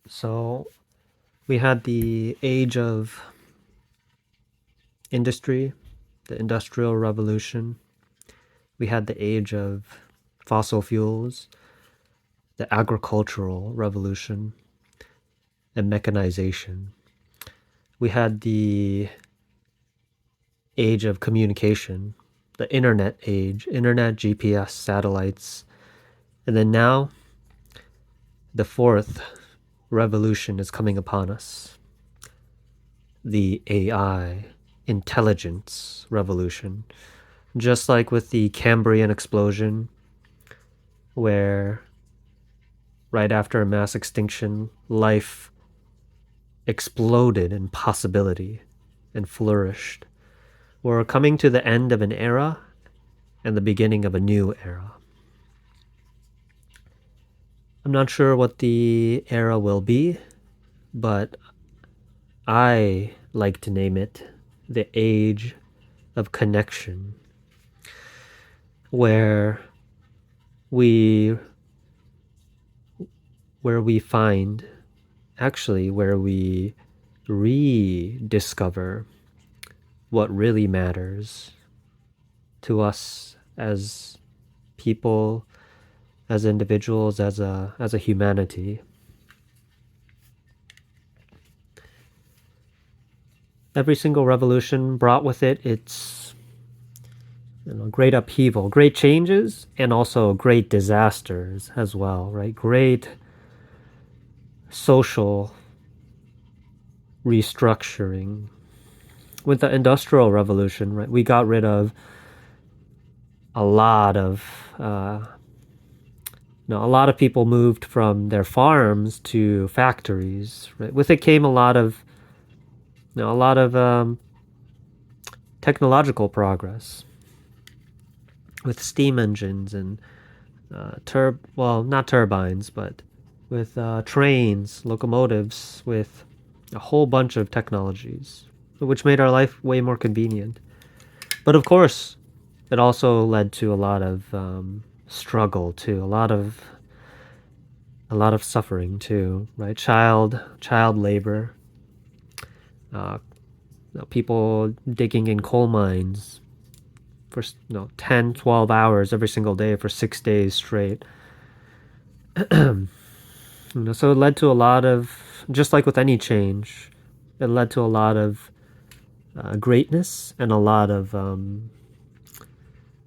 So we had the age of industry, the Industrial Revolution. We had the age of fossil fuels, the Agricultural Revolution, and mechanization. We had the age of communication, the internet age, internet, GPS, satellites. And then now, the fourth revolution is coming upon us, the AI, intelligence revolution. Just like with the Cambrian explosion, where right after a mass extinction, life exploded in possibility and flourished. We're coming to the end of an era and the beginning of a new era. I'm not sure what the era will be, but I like to name it the age of connection, where we find, actually where we rediscover what really matters to us as people, as individuals, as a humanity. Every single revolution brought with it its great upheaval, great changes, and also great disasters as well, right? Great social restructuring. With the Industrial Revolution, right, we got rid of a lot of a lot of people moved from their farms to factories. Right? With it came a lot of technological progress with steam engines and not turbines, but with trains, locomotives, with a whole bunch of technologies, which made our life way more convenient. But of course, it also led to a lot of struggle too, a lot of suffering too, right? Child labor, uh, people digging in coal mines for 10, 12 hours every single day for 6 days straight. So it led to a lot of, just like with any change, it led to a lot of greatness and a lot of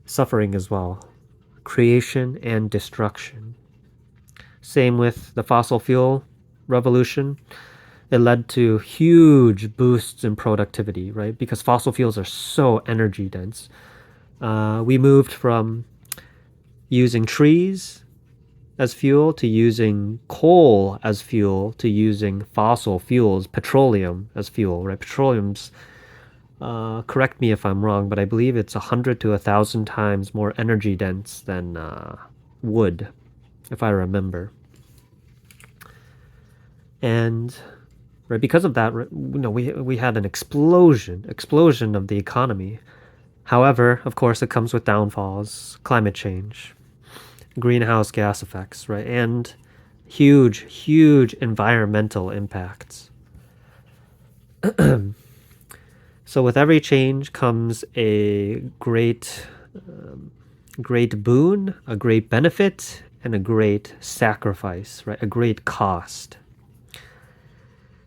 suffering as well, creation and destruction. Same with the fossil fuel revolution. It led to huge boosts in productivity, right? Because fossil fuels are so energy dense. We moved from using trees as fuel to using coal as fuel to using fossil fuels, petroleum as fuel, right? Petroleum's, correct me if I'm wrong, but I believe it's 100 to 1,000 times more energy dense than wood, if I remember. And right because of that, we had an explosion of the economy. However, of course, it comes with downfalls, climate change, greenhouse gas effects, right, and huge environmental impacts. So with every change comes a great boon, a great benefit, and a great sacrifice, right? A great cost.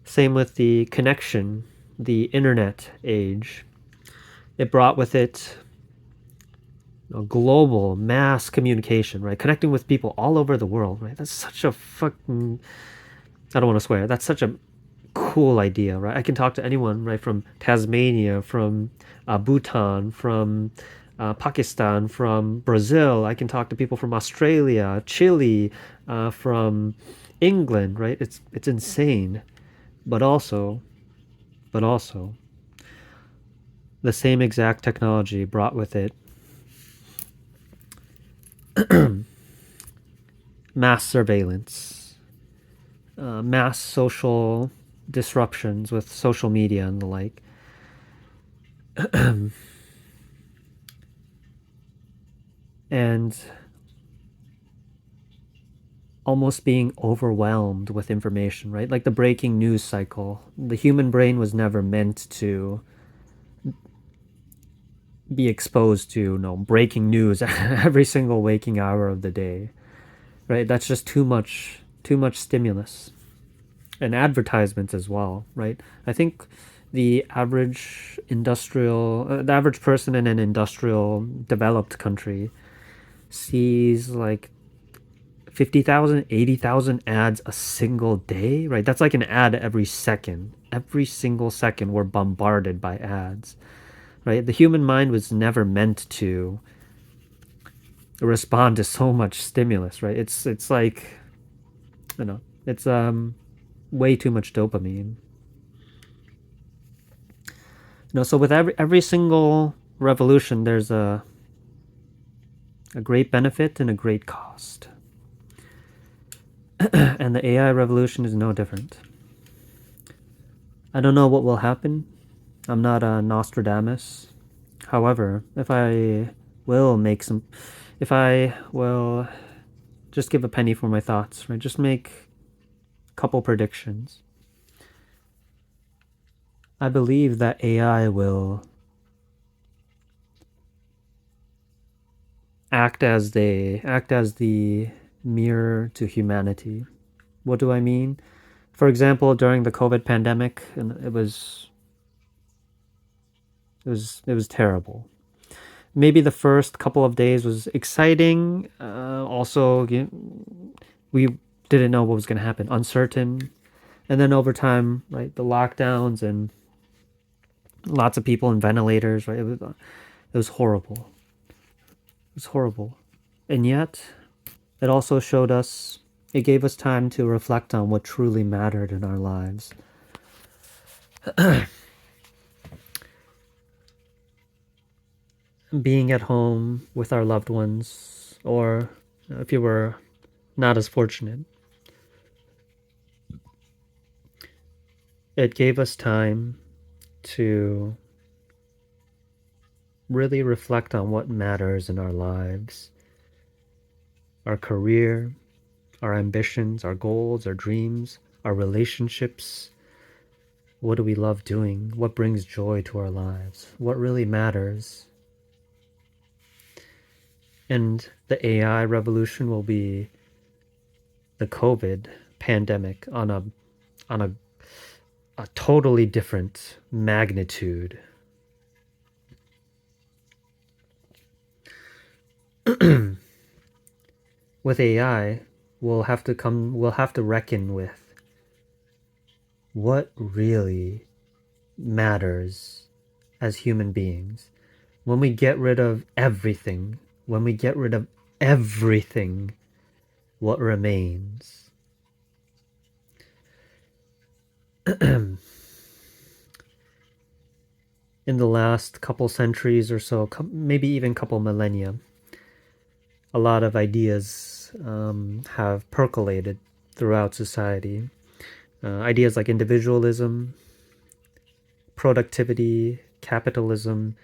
Same with the connection, the internet age. It brought with it global mass communication, right? Connecting with people all over the world, right? That's such a fucking, I don't want to swear, that's such a cool idea, right? I can talk to anyone, right? From Tasmania, from Bhutan, from Pakistan, from Brazil. I can talk to people from Australia, Chile, from England, right? It's insane, but also, but also, the same exact technology brought with it mass surveillance, mass social disruptions with social media and the like. And almost being overwhelmed with information, right? Like the breaking news cycle. The human brain was never meant to be exposed to, breaking news every single waking hour of the day, right? That's just too much stimulus. And advertisements as well, right? I think the the average person in an industrial developed country sees like 50,000, 80,000 ads a single day, right? That's like an ad every second. Every single second, we're bombarded by ads, right? The human mind was never meant to respond to so much stimulus, right? It's like, it's way too much dopamine. So with every single revolution, there's a great benefit and a great cost. And the AI revolution is no different. I don't know what will happen. I'm not a Nostradamus. However, if I will just give a penny for my thoughts, right? Just make a couple predictions. I believe that AI will act as the mirror to humanity. What do I mean? For example, during the COVID pandemic, and it was terrible. Maybe the first couple of days was exciting. Also, we didn't know what was going to happen, uncertain. And then over time, right, the lockdowns and lots of people in ventilators, right? It was horrible. It was horrible. And yet, it also it gave us time to reflect on what truly mattered in our lives. Being at home with our loved ones, or if you were not as fortunate, it gave us time to really reflect on what matters in our lives, our career, our ambitions, our goals, our dreams, our relationships. What do we love doing? What brings joy to our lives? What really matters? And the AI revolution will be the COVID pandemic on a totally different magnitude. With AI, we'll have to reckon with what really matters as human beings. When we get rid of everything, what remains? In the last couple centuries or so, maybe even couple millennia, a lot of ideas have percolated throughout society. Ideas like individualism, productivity, capitalism,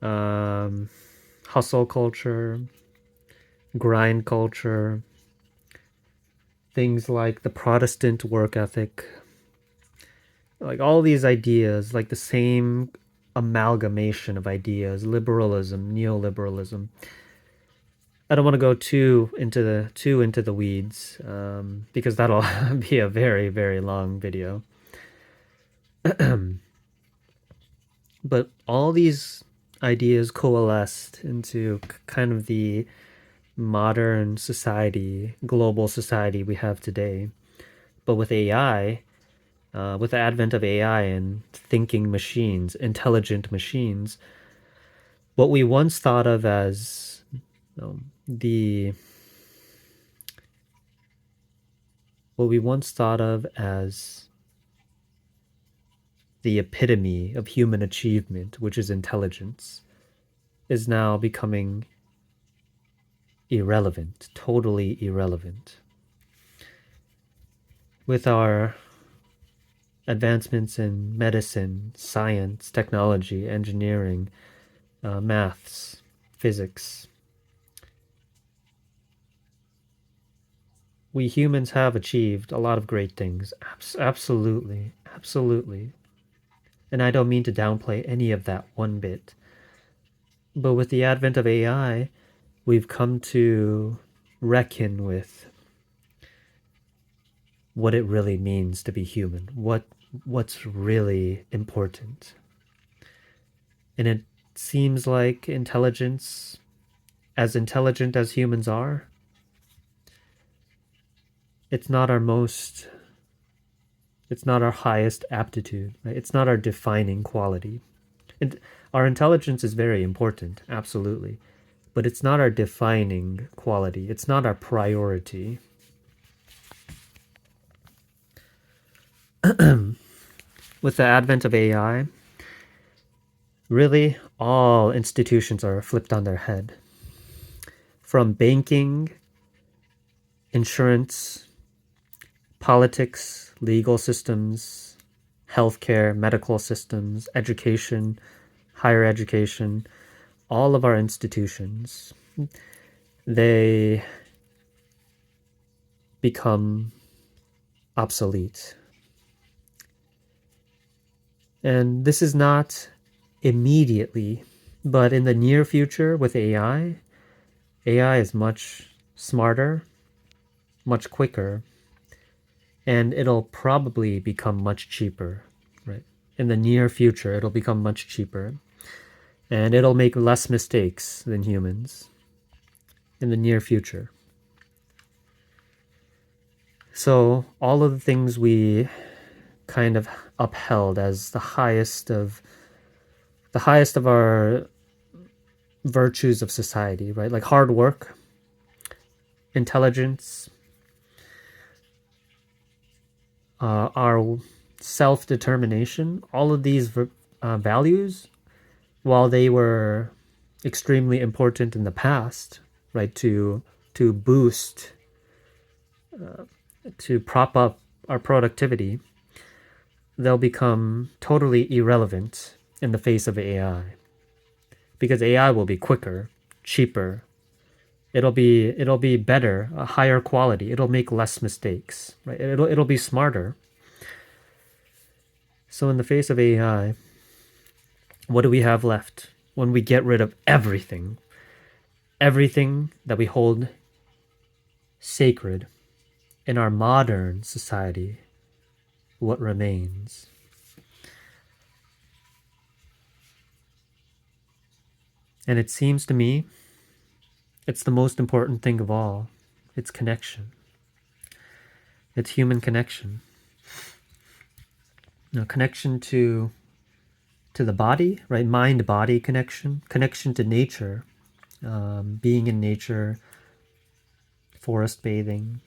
hustle culture, grind culture, things like the Protestant work ethic, like all these ideas, like the same amalgamation of ideas, liberalism, neoliberalism. I don't want to go too into the weeds, because that'll be a very, very long video. But all these ideas coalesced into kind of the modern society, global society we have today. But with AI, with the advent of AI and thinking machines, intelligent machines, what we once thought of as the what we once thought of as the epitome of human achievement, which is intelligence, is now becoming irrelevant, totally irrelevant. With our advancements in medicine, science, technology, engineering, maths, physics, we humans have achieved a lot of great things. Absolutely. Absolutely. And I don't mean to downplay any of that one bit. But with the advent of AI, we've come to reckon with what it really means to be human. What's really important. And it seems like as intelligent as humans are, it's not our most it's not our highest aptitude, right? It's not our defining quality. And our intelligence is very important, absolutely, but it's not our defining quality. It's not our priority. With the advent of AI, really all institutions are flipped on their head. From banking, insurance, politics, legal systems, healthcare, medical systems, education, higher education, all of our institutions, they become obsolete. And this is not immediately, but in the near future with AI is much smarter, much quicker, and it'll probably become much cheaper, right? In the near future, it'll become much cheaper, and it'll make less mistakes than humans in the near future. So all of the things we kind of upheld as the highest of our virtues of society, right? Like hard work, intelligence, our self-determination, all of these values, while they were extremely important in the past, right, to boost, to prop up our productivity, they'll become totally irrelevant in the face of AI, because AI will be quicker, cheaper. It'll be better, a higher quality. It'll make less mistakes, right? It'll be smarter. So in the face of AI, what do we have left when we get rid of everything? Everything that we hold sacred in our modern society, what remains? And it seems to me it's the most important thing of all. It's connection. It's human connection. Connection to the body, right? Mind-body connection. Connection to nature. Being in nature. Forest bathing.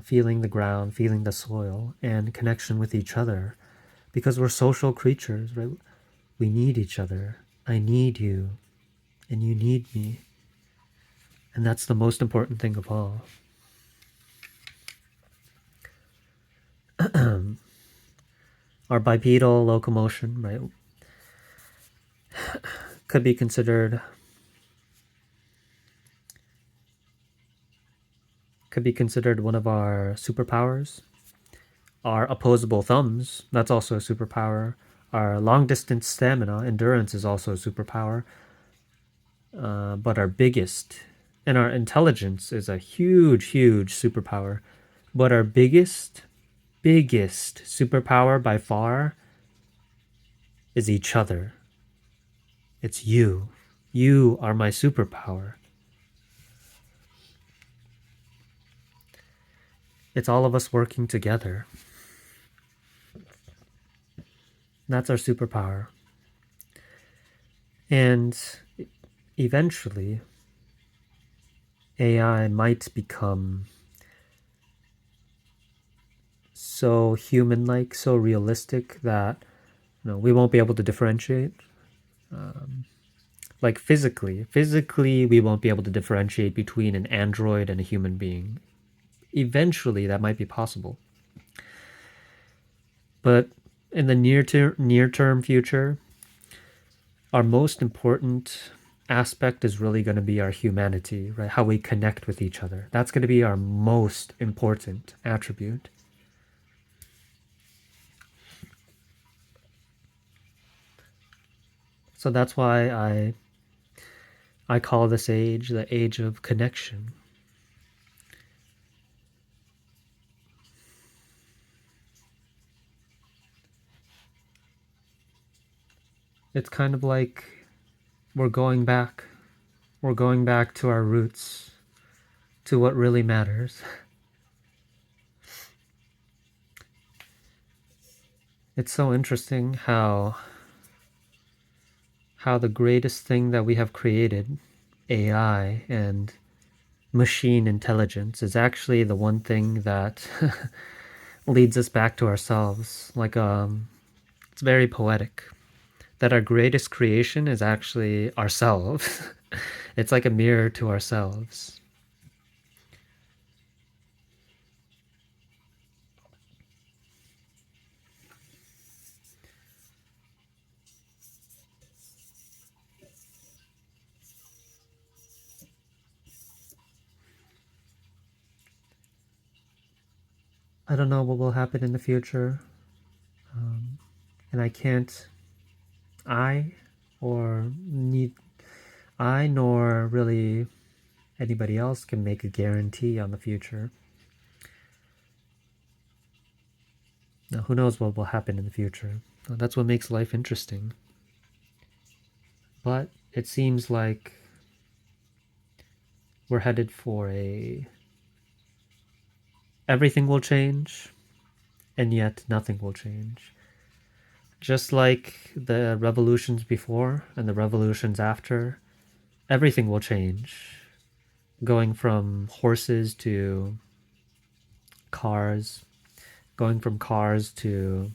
Feeling the ground, feeling the soil, and connection with each other. Because we're social creatures, right? We need each other. I need you, and you need me. And that's the most important thing of all. Our bipedal locomotion, right, could be considered one of our superpowers. Our opposable thumbs, that's also a superpower. Our long distance stamina, endurance, is also a superpower. But our biggest, and our intelligence is a huge, huge superpower. But our biggest superpower by far is each other. It's you. You are my superpower. It's all of us working together. That's our superpower. And eventually, AI might become so human-like, so realistic that we won't be able to differentiate. Like physically, we won't be able to differentiate between an android and a human being. Eventually, that might be possible. But in the near term future, our most important aspect is really going to be our humanity, right? How we connect with each other. That's going to be our most important attribute. So that's why I call this age the age of connection. It's kind of like we're going back. We're going back to our roots, to what really matters. It's so interesting how the greatest thing that we have created, AI and machine intelligence, is actually the one thing that leads us back to ourselves. Like it's very poetic that our greatest creation is actually ourselves. It's like a mirror to ourselves. I don't know what will happen in the future, and I can't, I or need, I nor really anybody else can make a guarantee on the future. Now, who knows what will happen in the future? That's what makes life interesting. But it seems like we're headed for a. Everything will change, and yet nothing will change. Just like the revolutions before and the revolutions after, everything will change. Going from horses to cars, going from cars to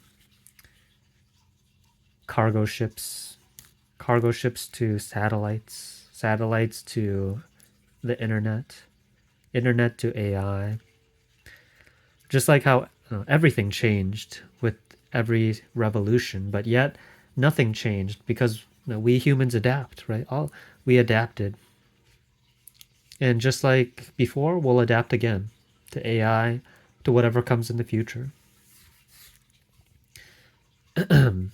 cargo ships, cargo ships to satellites, satellites to the internet, internet to AI. Just like how everything changed with every revolution, but yet nothing changed because we humans adapt, right? All we adapted, and just like before, we'll adapt again to AI, to whatever comes in the future. And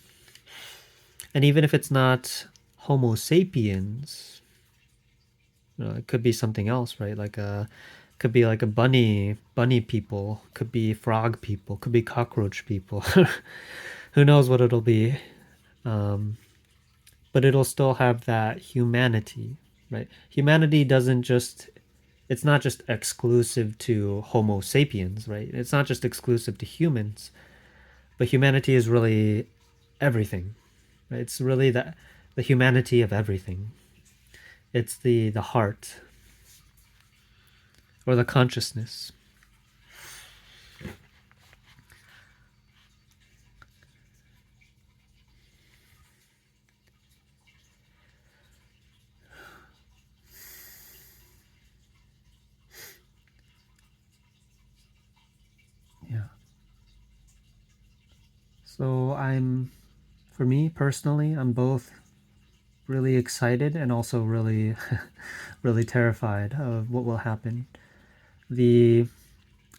even if it's not Homo sapiens, it could be something else, right? Like a could be like a bunny people, could be frog people, could be cockroach people. Who knows what it'll be? Um, but it'll still have that humanity, right? Humanity doesn't just, it's not just exclusive to Homo sapiens, right? It's not just exclusive to humans, but humanity is really everything. Right? It's really the humanity of everything. It's the heart or the consciousness. Yeah. So for me personally, I'm both really excited and also really, really terrified of what will happen. The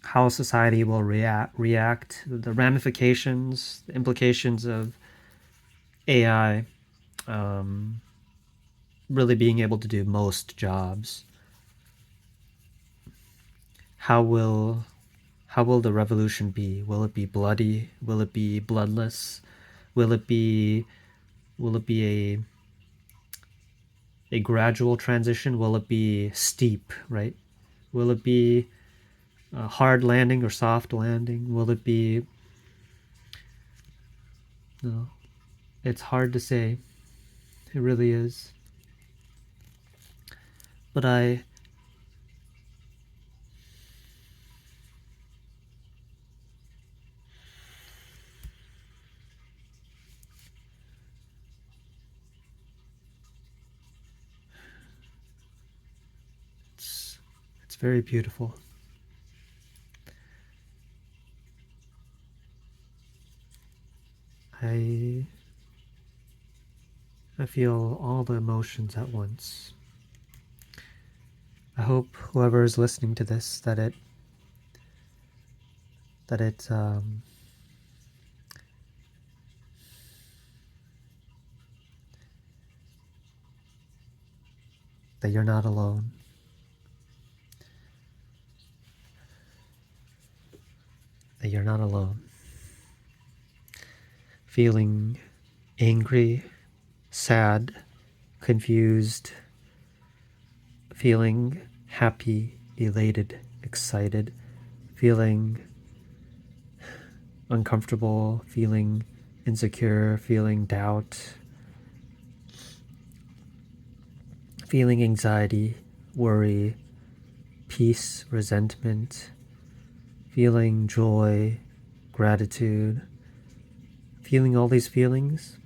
how society will react, the ramifications, the implications of AI really being able to do most jobs. How will how will the revolution be? Will it be bloody? Will it be bloodless? Will it be will it be a gradual transition? Will it be steep, right? Will it be a hard landing or soft landing? Will it be no, it's hard to say. It really is. But I it's it's very beautiful. I I feel all the emotions at once. I hope whoever is listening to this that it that you're not alone. That you're not alone. Feeling angry, sad, confused, feeling happy, elated, excited, feeling uncomfortable, feeling insecure, feeling doubt, feeling anxiety, worry, peace, resentment, feeling joy, gratitude, feeling all these feelings.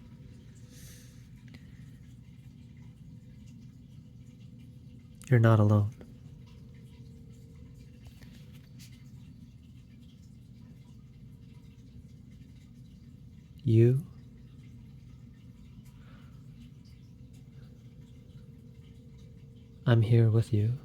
You're not alone. I'm here with you.